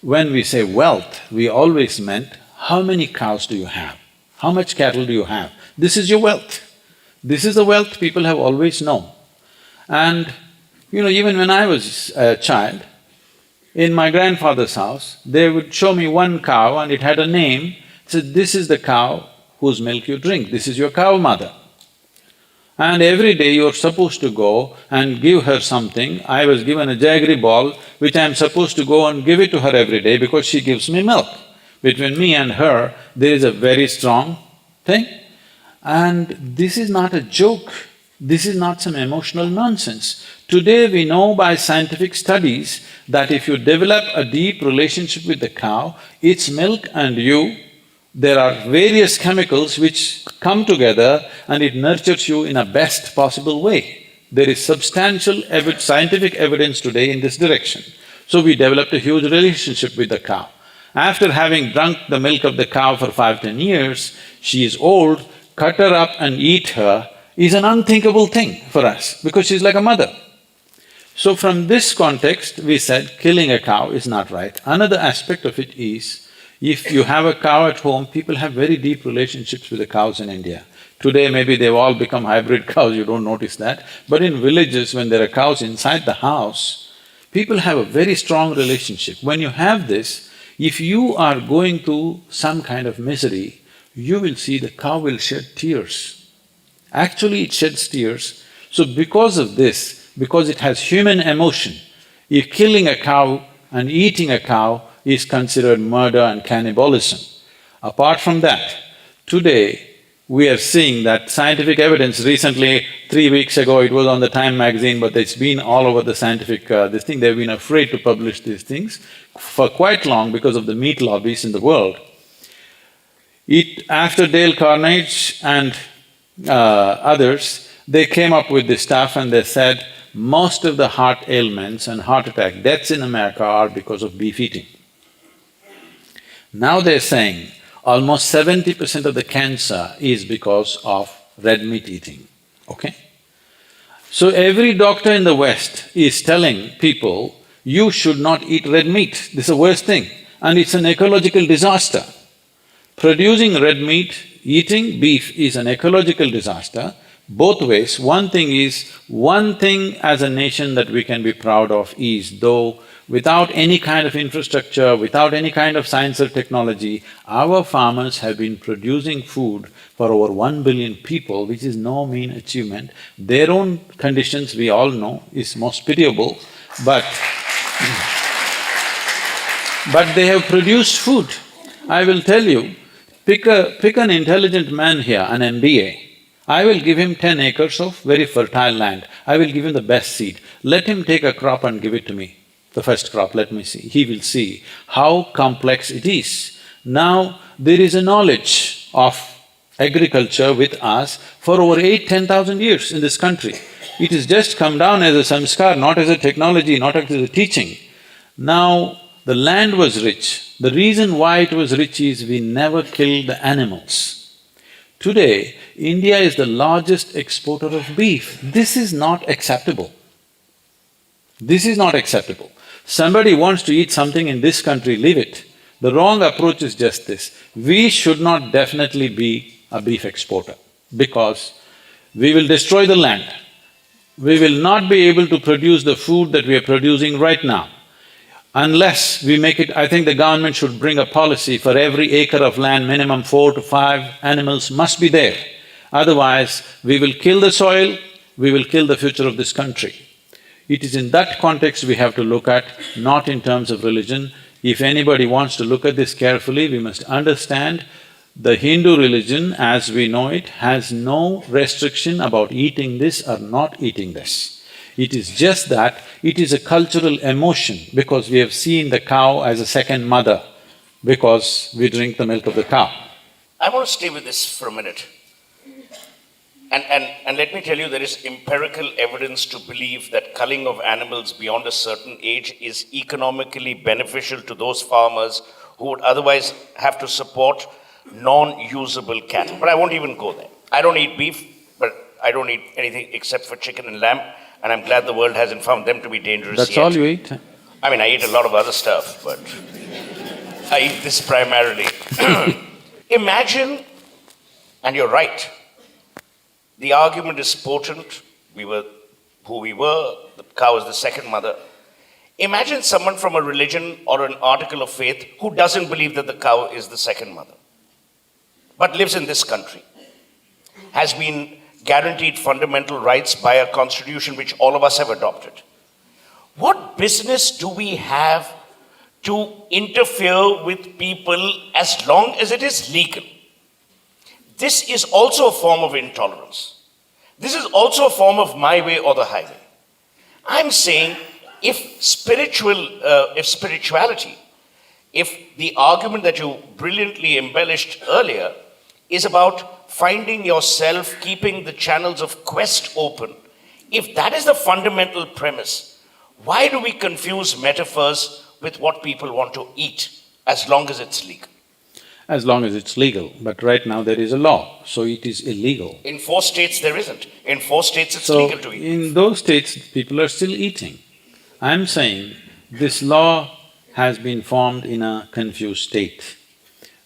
when we say wealth, we always meant how many cows do you have? How much cattle do you have? This is your wealth. This is the wealth people have always known. And even when I was a child, in my grandfather's house, they would show me one cow and it had a name, said, "This is the cow whose milk you drink, this is your cow mother." And every day you're supposed to go and give her something. I was given a jaggery ball, which I'm supposed to go and give it to her every day because she gives me milk. Between me and her, there is a very strong thing. And this is not a joke, this is not some emotional nonsense. Today we know by scientific studies that if you develop a deep relationship with the cow, its milk and you, there are various chemicals which come together and it nurtures you in a best possible way. There is substantial scientific evidence today in this direction. So we developed a huge relationship with the cow. After having drunk the milk of the cow for 5–10 years, she is old, cut her up and eat her is an unthinkable thing for us because she's like a mother. So from this context, we said killing a cow is not right. Another aspect of it is, if you have a cow at home, people have very deep relationships with the cows in India. Today maybe they've all become hybrid cows, you don't notice that. But in villages, when there are cows inside the house, people have a very strong relationship. When you have this, if you are going through some kind of misery, you will see the cow will shed tears. Actually, it sheds tears. So because of this, because it has human emotion, if killing a cow and eating a cow is considered murder and cannibalism. Apart from that, today we are seeing that scientific evidence. Recently, 3 weeks ago, it was on the Time magazine, but it's been all over the scientific this thing. They've been afraid to publish these things for quite long because of the meat lobbies in the world. After Dale Carnegie and others, they came up with this stuff and they said, most of the heart ailments and heart attack deaths in America are because of beef eating. Now they're saying almost 70% of the cancer is because of red meat eating, okay? So every doctor in the West is telling people, you should not eat red meat, this is the worst thing, and it's an ecological disaster. Producing red meat, eating beef is an ecological disaster, both ways. One thing as a nation that we can be proud of is, though without any kind of infrastructure, without any kind of science or technology, our farmers have been producing food for over 1 billion people, which is no mean achievement. Their own conditions, we all know, is most pitiable, but they have produced food. I will tell you, pick an intelligent man here, an MBA, I will give him 10 acres of very fertile land, I will give him the best seed. Let him take a crop and give it to me, the first crop, let me see. He will see how complex it is. Now, there is a knowledge of agriculture with us for over 8–10,000 years in this country. It has just come down as a samskar, not as a technology, not as a teaching. Now, the land was rich. The reason why it was rich is we never killed the animals. Today, India is the largest exporter of beef. This is not acceptable. This is not acceptable. Somebody wants to eat something in this country, leave it. The wrong approach is just this. We should not definitely be a beef exporter because we will destroy the land. We will not be able to produce the food that we are producing right now. Unless we make it… I think the government should bring a policy for every acre of land, minimum 4 to 5 animals must be there. Otherwise, we will kill the soil, we will kill the future of this country. It is in that context we have to look at, not in terms of religion. If anybody wants to look at this carefully, we must understand the Hindu religion as we know it has no restriction about eating this or not eating this. It is just that it is a cultural emotion because we have seen the cow as a second mother because we drink the milk of the cow. I want to stay with this for a minute. And let me tell you, there is empirical evidence to believe that culling of animals beyond a certain age is economically beneficial to those farmers who would otherwise have to support non-usable cattle. But I won't even go there. I don't eat beef, but I don't eat anything except for chicken and lamb, and I'm glad the world hasn't found them to be dangerous That's yet. all you eat? I mean, I eat a lot of other stuff, but I eat this primarily. Imagine, and you're right, the argument is potent. We were who we were, the cow is the second mother. Imagine someone from a religion or an article of faith who doesn't believe that the cow is the second mother, but lives in this country, has been guaranteed fundamental rights by a constitution which all of us have adopted. What business do we have to interfere with people as long as it is legal? This is also a form of intolerance. This is also a form of my way or the highway. I'm saying if spirituality, if the argument that you brilliantly embellished earlier is about finding yourself, keeping the channels of quest open, if that is the fundamental premise, why do we confuse metaphors with what people want to eat as long as it's legal? As long as it's legal, but right now there is a law, so it is illegal. In 4 states there isn't. In 4 states it's legal to eat. In those states, people are still eating. I'm saying this law has been formed in a confused state.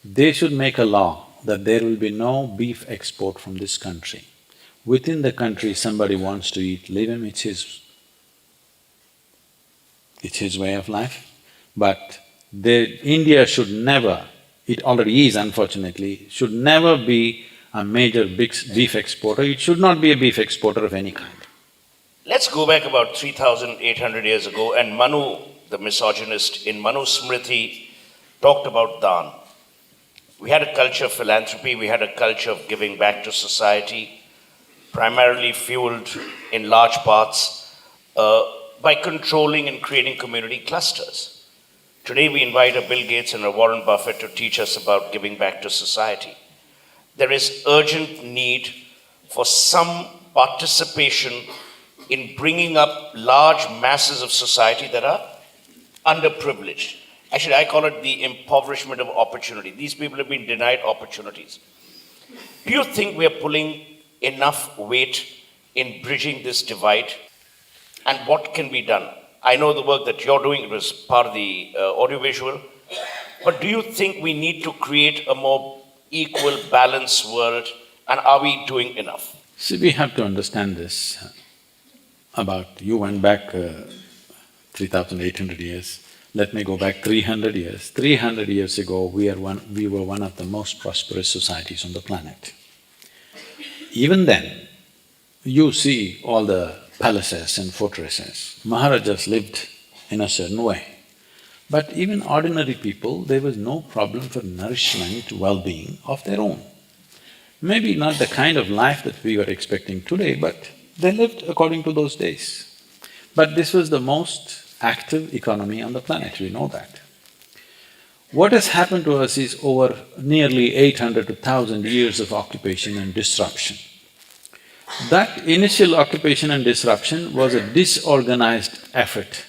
They should make a law that there will be no beef export from this country. Within the country, somebody wants to eat, leave him, it's his way of life. But India should never, it already is unfortunately, should never be a major beef exporter. It should not be a beef exporter of any kind. Let's go back about 3,800 years ago, and Manu, the misogynist, in Manu Smriti, talked about dhan. We had a culture of philanthropy, we had a culture of giving back to society, primarily fueled in large parts by controlling and creating community clusters. Today we invite a Bill Gates and a Warren Buffett to teach us about giving back to society. There is urgent need for some participation in bringing up large masses of society that are underprivileged. Actually, I call it the impoverishment of opportunity. These people have been denied opportunities. Do you think we are pulling enough weight in bridging this divide? And what can be done? I know the work that you're doing, it was part of the audiovisual, but do you think we need to create a more equal, balanced world, and are we doing enough? See, we have to understand this about… you went back 3,800 years, let me go back 300 years. 300 years ago, we were one of the most prosperous societies on the planet. Even then, you see all the palaces and fortresses, Maharajas lived in a certain way. But even ordinary people, there was no problem for nourishment, well-being of their own. Maybe not the kind of life that we were expecting today, but they lived according to those days. But this was the most active economy on the planet, we know that. What has happened to us is over nearly 800 to 1,000 years of occupation and disruption. That initial occupation and disruption was a disorganized effort.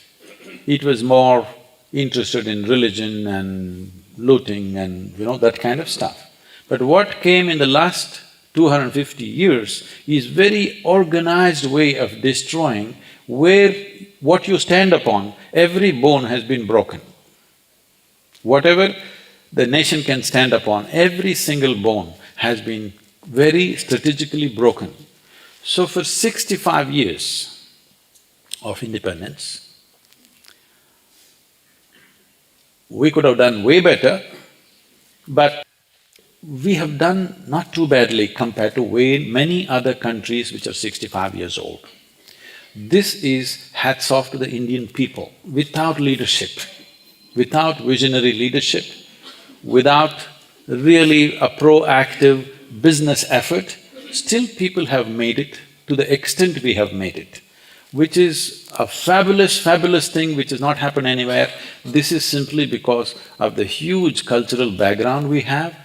It was more interested in religion and looting and that kind of stuff. But what came in the last 250 years is very organized way of destroying, where what you stand upon, every bone has been broken. Whatever the nation can stand upon, every single bone has been very strategically broken. So for 65 years of independence, we could have done way better, but we have done not too badly compared to way many other countries which are 65 years old. This is hats off to the Indian people. Without leadership, without visionary leadership, without really a proactive business effort, still people have made it to the extent we have made it, which is a fabulous, fabulous thing which has not happened anywhere. This is simply because of the huge cultural background we have,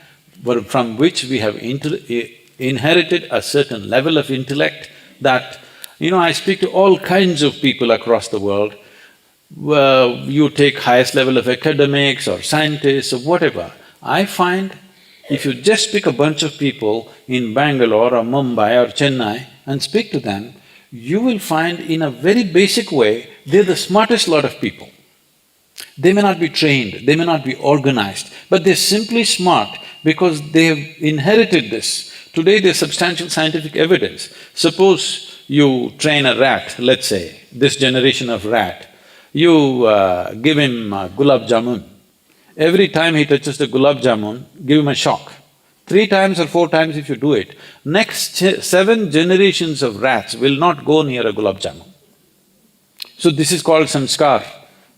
from which we have inherited a certain level of intellect that… I speak to all kinds of people across the world. You take highest level of academics or scientists or whatever. I find if you just pick a bunch of people in Bangalore or Mumbai or Chennai and speak to them, you will find in a very basic way, they're the smartest lot of people. They may not be trained, they may not be organized, but they're simply smart because they have inherited this. Today there's substantial scientific evidence. Suppose you train a rat, let's say, this generation of rat, you give him gulab jamun. Every time he touches the gulab jamun, give him a shock. 3 times or 4 times if you do it, next 7 generations of rats will not go near a gulab jamun. So this is called samskar.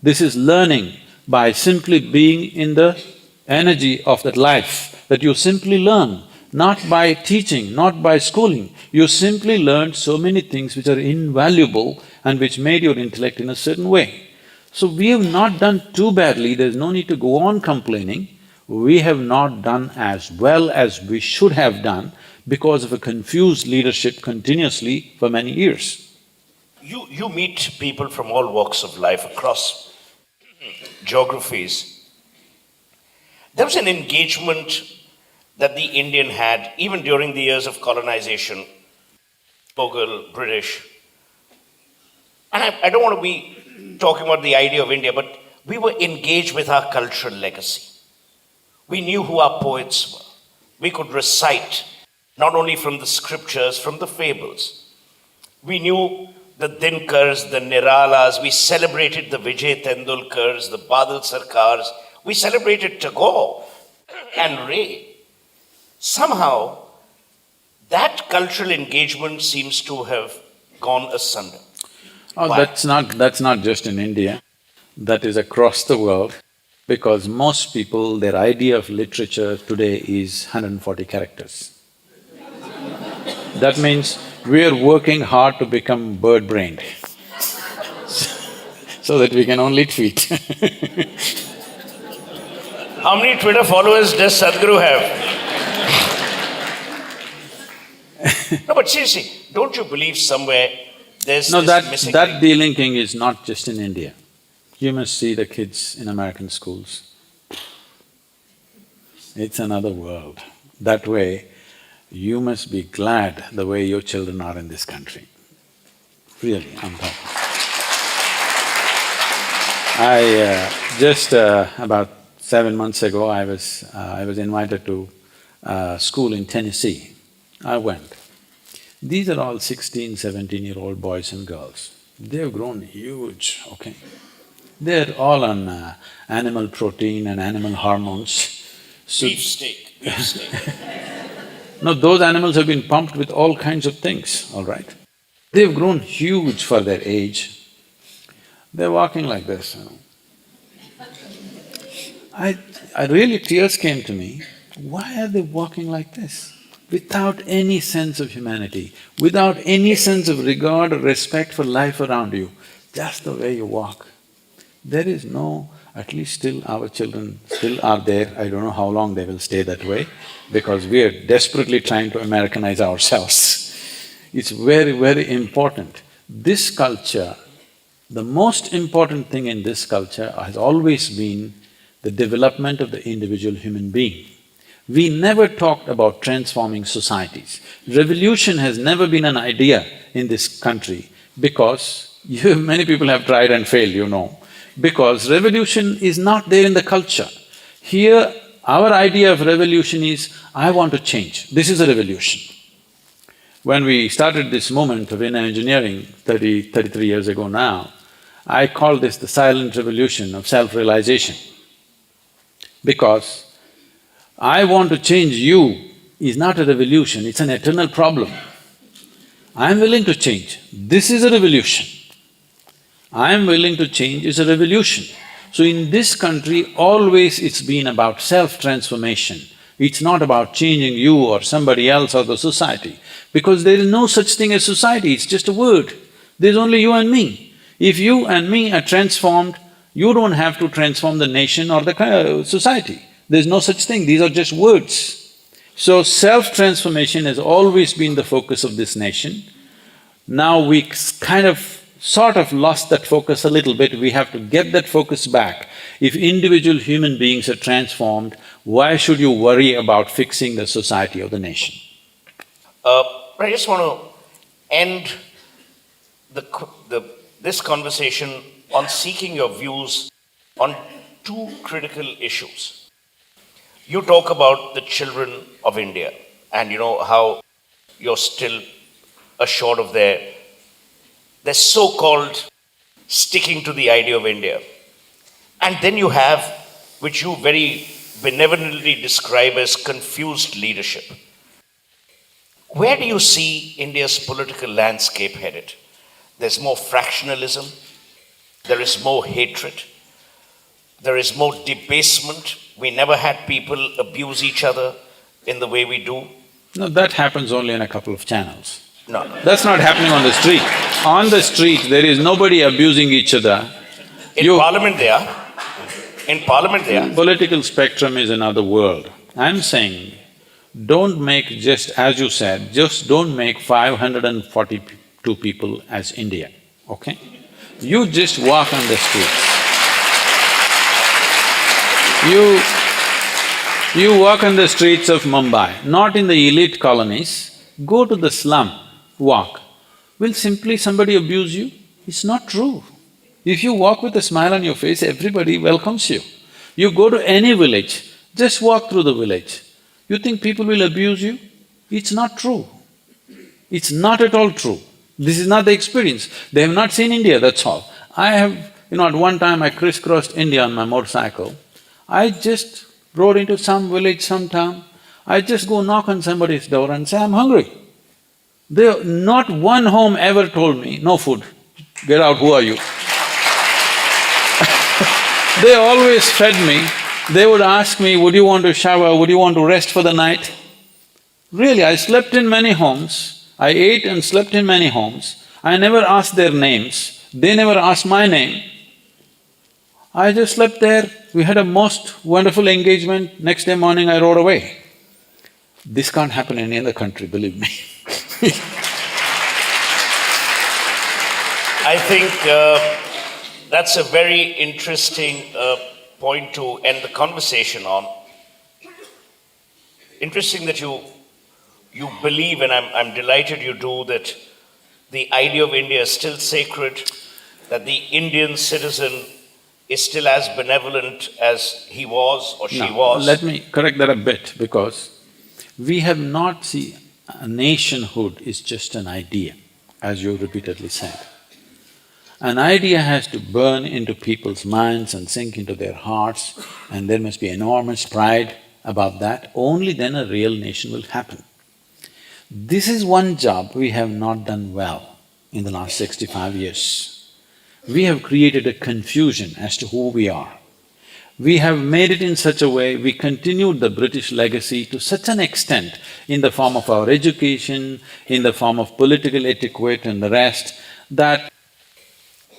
This is learning by simply being in the energy of that life, that you simply learn, not by teaching, not by schooling. You simply learned so many things which are invaluable and which made your intellect in a certain way. So we have not done too badly, there's no need to go on complaining. We have not done as well as we should have done because of a confused leadership continuously for many years. You meet people from all walks of life across geographies. There was an engagement that the Indian had even during the years of colonization, Mughal, British. And I don't want to be talking about the idea of India, but we were engaged with our cultural legacy. We knew who our poets were. We could recite not only from the scriptures, from the fables. We knew the Dinkars, the Niralas, we celebrated the Vijay Tendulkars, the Badal Sarkars, we celebrated Tagore and Ray. Somehow, that cultural engagement seems to have gone asunder. Oh, Why? that's not just in India, that is across the world, because most people, their idea of literature today is 140 characters. That means we are working hard to become bird-brained so that we can only tweet. How many Twitter followers does Sadhguru have? No, but seriously, don't you believe somewhere there's No, this missing that link? delinking is not just in India. You must see the kids in American schools. It's another world. That way, you must be glad the way your children are in this country. Really, I'm talking. Just about 7 months ago, I was invited to school in Tennessee. I went. These are all 16, 17-year-old boys and girls. They've grown huge, okay? They're all on animal protein and animal hormones. So, Beef steak, beef steak. no, those animals have been pumped with all kinds of things, all right? They've grown huge for their age. They're walking like this, you know. I really… tears came to me. Why are they walking like this? Without any sense of humanity, without any sense of regard or respect for life around you, just the way you walk. There is no… at least still our children still are there, I don't know how long they will stay that way, because we are desperately trying to Americanize ourselves. It's very, very important. This culture, the most important thing in this culture has always been the development of the individual human being. We never talked about transforming societies. Revolution has never been an idea in this country because many people have tried and failed, you know, because revolution is not there in the culture. Here, our idea of revolution is, I want to change, this is a revolution. When we started this movement of inner engineering 33 years ago now, I call this the silent revolution of self-realization. Because I want to change you is not a revolution, it's an eternal problem. I am willing to change, this is a revolution. I am willing to change is a revolution. So in this country, always it's been about self-transformation. It's not about changing you or somebody else or the society, because there is no such thing as society, it's just a word. There's only you and me. If you and me are transformed, you don't have to transform the nation or the society. There's no such thing, these are just words. So self-transformation has always been the focus of this nation. Now we kind of sort of lost that focus a little bit, we have to get that focus back. If individual human beings are transformed, why should you worry about fixing the society or the nation? I just want to end this conversation on seeking your views on two critical issues. You talk about the children of India and you know how you're still assured of their so-called sticking to the idea of India. And then you have, which you very benevolently describe as confused leadership. Where do you see India's political landscape headed? There's more fractionalism, there is more hatred, there is more debasement. We never had people abuse each other in the way we do. No, that happens only in a couple of channels. No. That's not happening on the street. On the street, there is nobody abusing each other. In Parliament they are. In Parliament they are. Political spectrum is another world. I'm saying, don't make just, as you said, just don't make 542 people as India, okay? You just walk on the streets. You walk on the streets of Mumbai, not in the elite colonies, go to the slum, walk. Will simply somebody abuse you? It's not true. If you walk with a smile on your face, everybody welcomes you. You go to any village, just walk through the village. You think people will abuse you? It's not true. It's not at all true. This is not the experience. They have not seen India, that's all. At one time I crisscrossed India on my motorcycle. I just rode into some village, some town. I just go knock on somebody's door and say, I'm hungry. Not one home ever told me, no food, get out, who are you? They always fed me. They would ask me, would you want to shower, would you want to rest for the night? Really, I slept in many homes, I ate and slept in many homes. I never asked their names, they never asked my name. I just slept there, we had a most wonderful engagement, next day morning I rode away. This can't happen in any other country, believe me. I think that's a very interesting point to end the conversation on. Interesting that you believe, and I'm delighted you do, that the idea of India is still sacred, that the Indian citizen is still as benevolent as he was or she was. Let me correct that a bit, because we have not seen nationhood is just an idea, as you repeatedly said. An idea has to burn into people's minds and sink into their hearts, and there must be enormous pride about that. Only then a real nation will happen. This is one job we have not done well in the last 65 years. We have created a confusion as to who we are. We have made it in such a way, we continued the British legacy to such an extent in the form of our education, in the form of political etiquette and the rest, that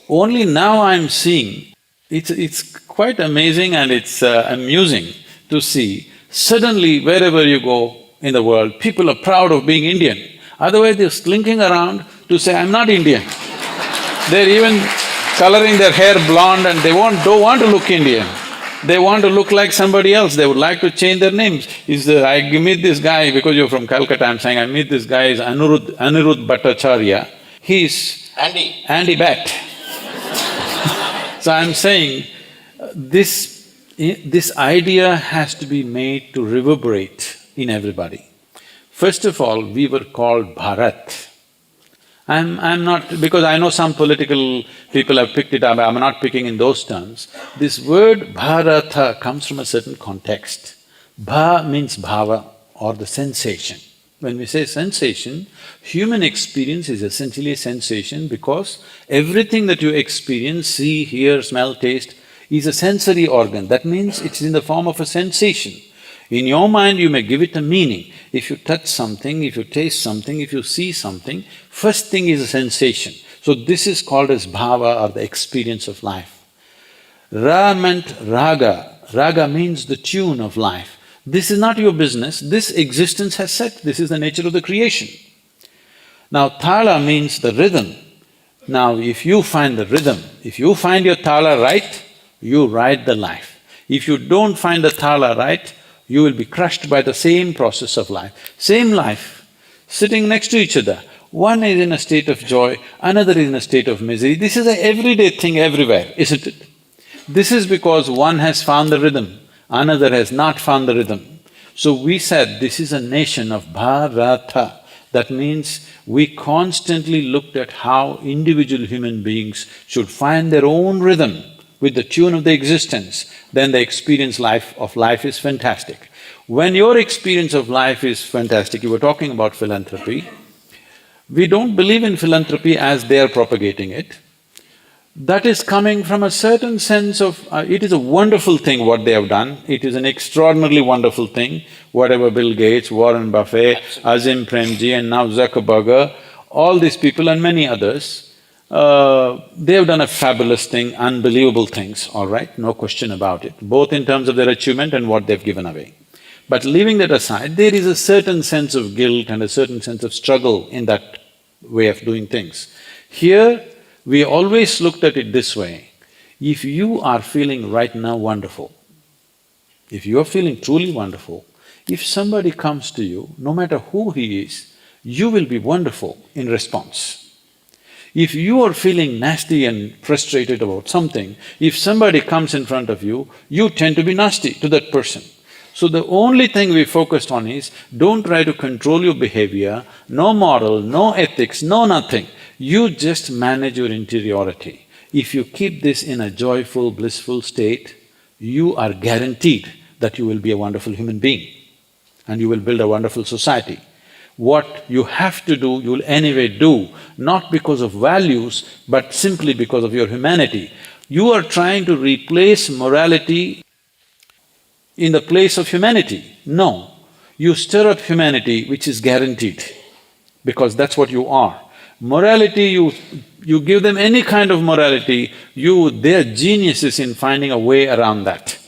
only now I'm seeing, it's quite amazing and it's amusing to see, suddenly wherever you go in the world, people are proud of being Indian. Otherwise they're slinking around to say, I'm not Indian. They're even coloring their hair blonde and don't want to look Indian. They want to look like somebody else, they would like to change their names. I meet this guy, because you're from Calcutta, I'm saying, I meet this guy, is Anirudh Bhattacharya. He's… Andy Bat. So I'm saying, this idea has to be made to reverberate in everybody. First of all, we were called Bharat. I'm not… because I know some political people have picked it up, I'm not picking in those terms. This word Bharata comes from a certain context. Bha means bhava or the sensation. When we say sensation, human experience is essentially a sensation because everything that you experience, see, hear, smell, taste, is a sensory organ. That means it's in the form of a sensation. In your mind, you may give it a meaning. If you touch something, if you taste something, if you see something, first thing is a sensation. So this is called as bhava or the experience of life. Ra meant raga. Raga means the tune of life. This is not your business, this existence has set, this is the nature of the creation. Now thala means the rhythm. Now if you find the rhythm, if you find your thala right, you ride the life. If you don't find the thala right, you will be crushed by the same process of life. Same life, sitting next to each other. One is in a state of joy, another is in a state of misery. This is an everyday thing everywhere, isn't it? This is because one has found the rhythm, another has not found the rhythm. So we said this is a nation of Bharata. That means we constantly looked at how individual human beings should find their own rhythm with the tune of the existence, then the experience of life is fantastic. When your experience of life is fantastic, you were talking about philanthropy, we don't believe in philanthropy as they are propagating it. That is coming from a certain sense of… it is a wonderful thing what they have done, it is an extraordinarily wonderful thing, whatever Bill Gates, Warren Buffett, Azim Premji and now Zuckerberg, all these people and many others, they have done a fabulous thing, unbelievable things, all right, no question about it, both in terms of their achievement and what they've given away. But leaving that aside, there is a certain sense of guilt and a certain sense of struggle in that way of doing things. Here, we always looked at it this way, if you are feeling right now wonderful, if you are feeling truly wonderful, if somebody comes to you, no matter who he is, you will be wonderful in response. If you are feeling nasty and frustrated about something, if somebody comes in front of you, you tend to be nasty to that person. So the only thing we focused on is, don't try to control your behavior, no moral, no ethics, no nothing. You just manage your interiority. If you keep this in a joyful, blissful state, you are guaranteed that you will be a wonderful human being and you will build a wonderful society. What you have to do, you'll anyway do, not because of values, but simply because of your humanity. You are trying to replace morality in the place of humanity. No, you stir up humanity which is guaranteed, because that's what you are. Morality, you give them any kind of morality, they're geniuses in finding a way around that.